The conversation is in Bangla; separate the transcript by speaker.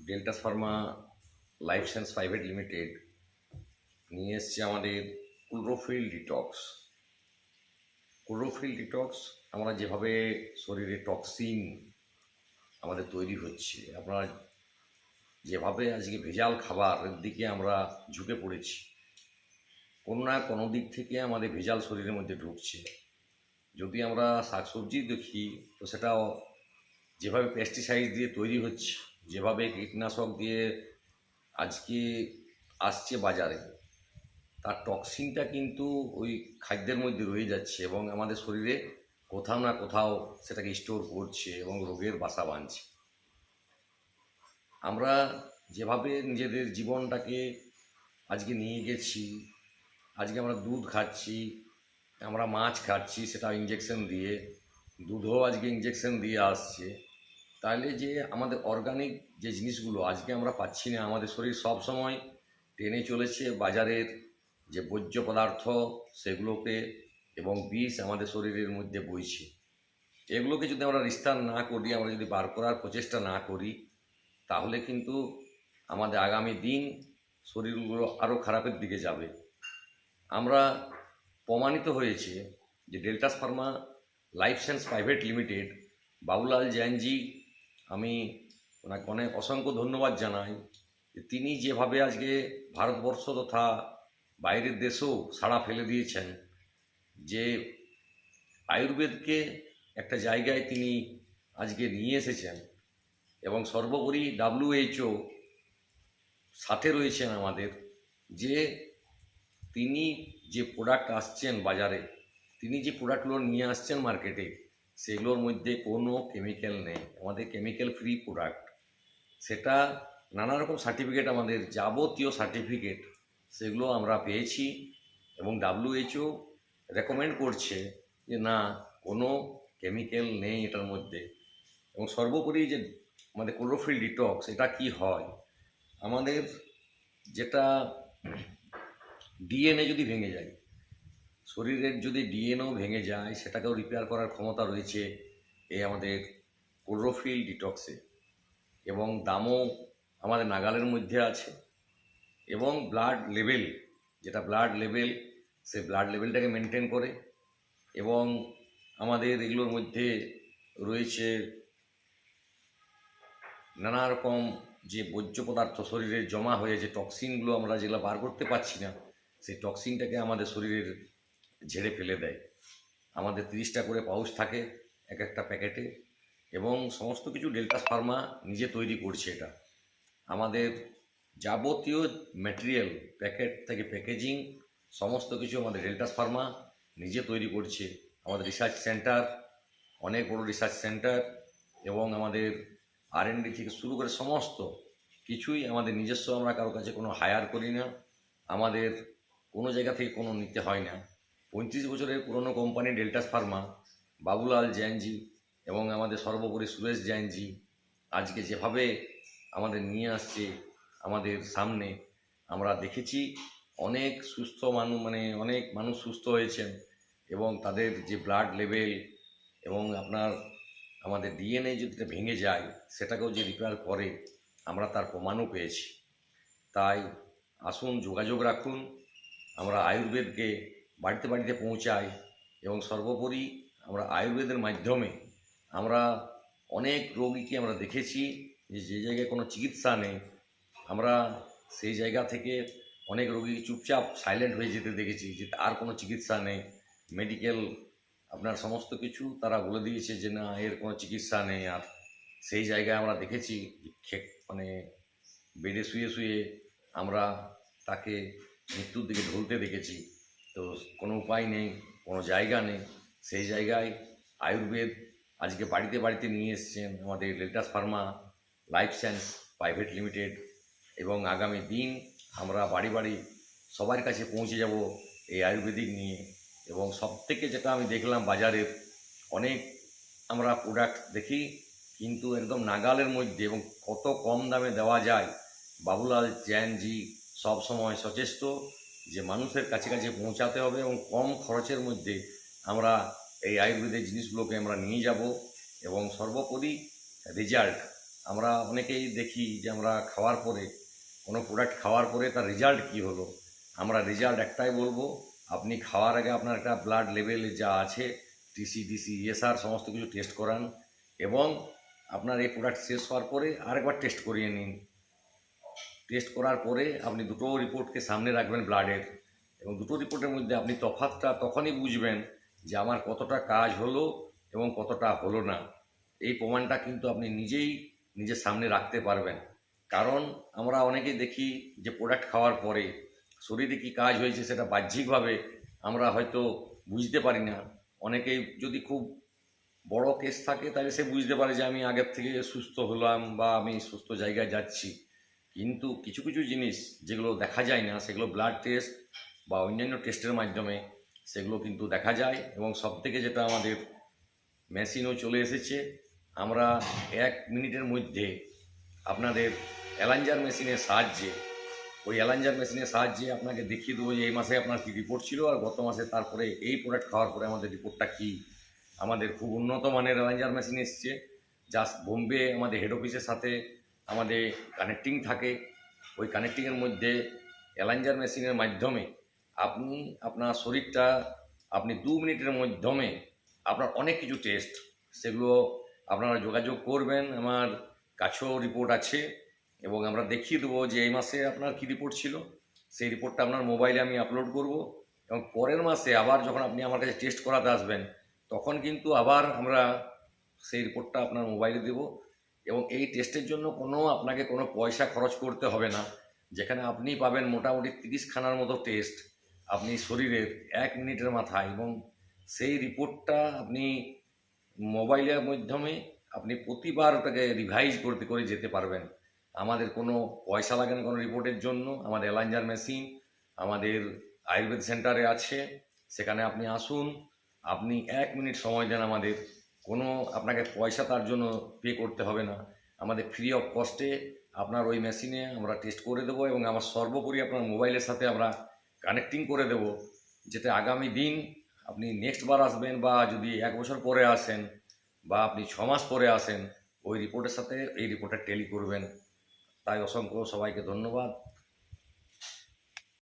Speaker 1: ডেল্টাস pharma life science private limited নিয়ে এসছে আমাদের ক্লোরোফিল ডিটক্স। ক্লোরোফিল ডিটক্স আমরা যেভাবে শরীরে টক্সিন আমাদের তৈরি হচ্ছে, আপনারা যেভাবে আজকে ভেজাল খাবারের দিকে আমরা ঝুঁকে পড়েছি, কোনো না কোনো দিক থেকে আমাদের ভেজাল শরীরের মধ্যে ঢুকছে। যদি আমরা শাকসবজি দেখি তো সেটাও যেভাবে পেস্টিসাইড দিয়ে তৈরি হচ্ছে, যেভাবে কীটনাশক দিয়ে আজকে আসছে বাজারে, তার টক্সিনটা কিন্তু ওই খাদ্যের মধ্যে রয়ে যাচ্ছে এবং আমাদের শরীরে কোথাও না কোথাও সেটাকে স্টোর করছে এবং রোগের বাসা বাঁধছে। আমরা যেভাবে নিজেদের জীবনটাকে আজকে নিয়ে গেছি, আজকে আমরা দুধ খাচ্ছি, আমরা মাছ খাচ্ছি, সেটা ইঞ্জেকশন দিয়ে, দুধও আজকে ইঞ্জেকশন দিয়ে আসছে। তাহলে যে আমাদের অর্গানিক যে জিনিসগুলো আজকে আমরা পাচ্ছি না, আমাদের শরীর সব সময় টেনে চলেছে বাজারের যে বর্জ্য পদার্থ সেগুলোকে, এবং বিষ আমাদের শরীরের মধ্যে বইছে। এগুলোকে যদি আমরা নিস্তার না করি, আমরা যদি বার করার প্রচেষ্টা না করি, তাহলে কিন্তু আমাদের আগামী দিন শরীরগুলো আরও খারাপের দিকে যাবে। আমরা প্রমাণিত হয়েছে যে Deltas pharma life science private limited, Babulal Jainji, আমি ওনাকে অনেক অসংখ্য ধন্যবাদ জানাই যে তিনি যেভাবে আজকে ভারতবর্ষ তথা বাইরের দেশেও সাড়া ফেলে দিয়েছেন, যে আয়ুর্বেদকে একটা জায়গায় তিনি আজকে নিয়ে এসেছেন, এবং সর্বোপরি WHO সাথে রয়েছেন আমাদের, যে তিনি যে প্রোডাক্ট আসছেন বাজারে, তিনি যে প্রোডাক্টগুলো নিয়ে আসছেন মার্কেটে, সেগুলোর মধ্যে কোনো কেমিক্যাল নেই, আমাদের কেমিক্যাল ফ্রি প্রোডাক্ট। সেটা নানা রকম সার্টিফিকেট, আমাদের যাবতীয় সার্টিফিকেট সেগুলো আমরা পেয়েছি, এবং WHO রেকমেন্ড করছে যে না, কোনো কেমিক্যাল নেই এটার মধ্যে। এবং সর্বোপরি যে আমাদের ক্লোরোফিল ডিটক্স, এটা কি হয়, আমাদের যেটা ডিএনএ যদি ভেঙে যায়, শরীরের যদি ডিএনএও ভেঙে যায়, সেটাকেও রিপেয়ার করার ক্ষমতা রয়েছে এই আমাদের ক্লোরোফিল ডিটক্সে, এবং দামও আমাদের নাগালের মধ্যে আছে। এবং ব্লাড লেভেল, যেটা ব্লাড লেভেল, সে ব্লাড লেভেলটাকে মেনটেন করে, এবং আমাদের এগুলোর মধ্যে রয়েছে নানা রকম যে বর্জ্য পদার্থ শরীরে জমা হয়ে, যে টক্সিনগুলো আমরা যেগুলো বার করতে পারছি না, সেই টক্সিনটাকে আমাদের শরীরের ঝেড়ে ফেলে দেয়। আমাদের 30টা করে পাউচ থাকে এক একটা প্যাকেটে, এবং সমস্ত কিছু ডেল্টাস ফার্মা নিজে তৈরি করছে। এটা আমাদের যাবতীয় ম্যাটেরিয়াল, প্যাকেট থেকে প্যাকেজিং, সমস্ত কিছু আমাদের ডেল্টাস ফার্মা নিজে তৈরি করছে। আমাদের রিসার্চ সেন্টার, অনেক বড় রিসার্চ সেন্টার, এবং আমাদের R&D থেকে শুরু করে সমস্ত কিছুই আমাদের নিজস্ব। আমরা কারো কাছে কোনো হায়ার করি না, আমাদের কোনো জায়গা থেকে কোনো নিতে হয় না। 35 বছরের পুরনো কোম্পানি ডেল্টাস ফার্মা, বাবুলাল জৈনজি এবং আমাদের সর্বোপরি সুরেশ জৈনজি আজকে যেভাবে আমাদের নিয়ে আসছে আমাদের সামনে, আমরা দেখেছি অনেক সুস্থ মানুষ, মানে অনেক মানুষ সুস্থ হয়েছেন, এবং তাদের যে ব্লাড লেভেল এবং আপনার আমাদের ডিএনএ যদি ভেঙে যায়, সেটাকেও যে রিপেয়ার করে, আমরা তার প্রমাণও পেয়েছি। তাই আসুন, যোগাযোগ রাখুন, আমরা আয়ুর্বেদকে বাড়িতে বাড়িতে পৌঁছাই, এবং সর্বোপরি আমরা আয়ুর্বেদের মাধ্যমে আমরা অনেক রোগীকে আমরা দেখেছি যে যে জায়গায় কোনো চিকিৎসা নেই, আমরা সেই জায়গা থেকে অনেক রোগী চুপচাপ সাইলেন্ট হয়ে যেতে দেখেছি, যে আর কোনো চিকিৎসা নেই। মেডিকেল আপনার সমস্ত কিছু তারা বলে দিয়েছে যে না, এর কোনো চিকিৎসা নেই। আর সেই জায়গায় আমরা দেখেছি মানে বেডে শুয়ে শুয়ে আমরা তাকে মৃত্যুর দিকে ঢলতে দেখেছি। তো কোনো উপায় নেই, কোনো জায়গা নেই, সেই জায়গায় আয়ুর্বেদ আজকে বাড়িতে বাড়িতে নিয়ে এসছেন আমাদের Deltas pharma life science private limited, এবং আগামী দিন আমরা বাড়ি বাড়ি সবার কাছে পৌঁছে যাব এই আয়ুর্বেদিক নিয়ে। এবং সবথেকে যেটা আমি দেখলাম, বাজারের অনেক আমরা প্রোডাক্ট দেখি কিন্তু একদম নাগালের মধ্যে, এবং কত কম দামে দেওয়া যায়। বাবুলাল জৈনজি সব সময় সচেষ্ট যে মানুষের কাছে কাছে পৌঁছাতে হবে, এবং কম খরচের মধ্যে আমরা এই আয়ুর্বেদের জিনিসগুলোকে আমরা নিয়ে যাব, এবং সর্বোপরি রেজাল্ট আমরা অনেকেই দেখি যে আমরা খাওয়ার পরে কোনো প্রোডাক্ট খাওয়ার পরে তার রেজাল্ট কী হলো। আমরা রেজাল্ট একটাই বলবো, আপনি খাওয়ার আগে আপনার একটা ব্লাড লেভেল যা আছে টিসি ইএসআর সমস্ত কিছু টেস্ট করান, এবং আপনার এই প্রোডাক্ট শেষ হওয়ার পরে আরেকবার টেস্ট করিয়ে নিন। টেস্ট করার পরে আপনি দুটো রিপোর্টকে সামনে রাখবেন ব্লাডের, এবং দুটো রিপোর্টের মধ্যে আপনি তফাৎটা তখনই বুঝবেন যে আমার কতটা কাজ হলো এবং কতটা হলো না। এই প্রমাণটা কিন্তু আপনি নিজেই নিজের সামনে রাখতে পারবেন। কারণ আমরা অনেকেই দেখি যে প্রোডাক্ট খাওয়ার পরে শরীরে কী কাজ হয়েছে সেটা বাহ্যিকভাবে আমরা হয়তো বুঝতে পারি না। অনেকেই যদি খুব বড় কেস থাকে তাহলে সে বুঝতে পারে যে আমি আগের থেকে সুস্থ হলাম বা আমি সুস্থ জায়গায় যাচ্ছি। কিন্তু কিছু কিছু জিনিস যেগুলো দেখা যায় না, সেগুলো ব্লাড টেস্ট বা অন্যান্য টেস্টের মাধ্যমে সেগুলো কিন্তু দেখা যায়। এবং সবথেকে যেটা আমাদের মেশিনও চলে এসেছে, আমরা 1 মিনিটের মধ্যে আপনাদের অ্যালাঞ্জার মেশিনের সাহায্যে আপনাকে দেখিয়ে দেবো যে এই মাসে আপনার কী রিপোর্ট ছিল আর গত মাসে তারপরে এই প্রোডাক্ট খাওয়ার পরে আমাদের রিপোর্টটা কী। আমাদের খুব উন্নত মানের অ্যালাঞ্জার মেশিন এসছে, যা বোম্বে আমাদের হেড অফিসের সাথে আমাদের কানেক্টিং থাকে। ওই কানেক্টিংয়ের মধ্যে অ্যালাঞ্জার মেশিনের মাধ্যমে আপনি আপনার শরীরটা আপনি 2 মিনিটের মাধ্যমে আপনার অনেক কিছু টেস্ট, সেগুলো আপনারা যোগাযোগ করবেন। আমার কাছেও রিপোর্ট আছে এবং আমরা দেখিয়ে দেবো যে এই মাসে আপনার কী রিপোর্ট ছিল। সেই রিপোর্টটা আপনার মোবাইলে আমি আপলোড করব, এবং পরের মাসে আবার যখন আপনি আমার কাছে টেস্ট করাতে আসবেন তখন কিন্তু আবার আমরা সেই রিপোর্টটা আপনার মোবাইলে দেব। এবং এই টেস্টের জন্য আপনাকে কোনো পয়সা খরচ করতে হবে না, যেখানে আপনি পাবেন মোটামুটি 30খানার মতো টেস্ট আপনি শরীরের 1 মিনিটের মাথায়, এবং সেই রিপোর্টটা আপনি মোবাইলের মাধ্যমে আপনি প্রতিবার ওটাকে রিভাইজ করতে করে যেতে পারবেন। আমাদের কোনো পয়সা লাগে না কোনো রিপোর্টের জন্য। আমাদের অ্যালাঞ্জার মেশিন আমাদের আয়ুর্বেদ সেন্টারে আছে, সেখানে আপনি আসুন, আপনি 1 মিনিট সময় দেন আমাদের, কোনো আপনাকে পয়সা তার জন্য পে করতে হবে না। আমাদের ফ্রি অফ কস্টে আপনার ওই মেশিনে আমরা টেস্ট করে দেবো, এবং আমার সর্বোপরি আপনার মোবাইলের সাথে আমরা কানেক্টিং করে দেবো, যেটা আগামী দিন আপনি নেক্সট বার আসবেন বা যদি 1 বছর পরে আসেন বা আপনি 6 মাস পরে আসেন, ওই রিপোর্টের সাথে এই রিপোর্টটা ট্যালি করবেন। তাই অসংখ্য সবাইকে ধন্যবাদ।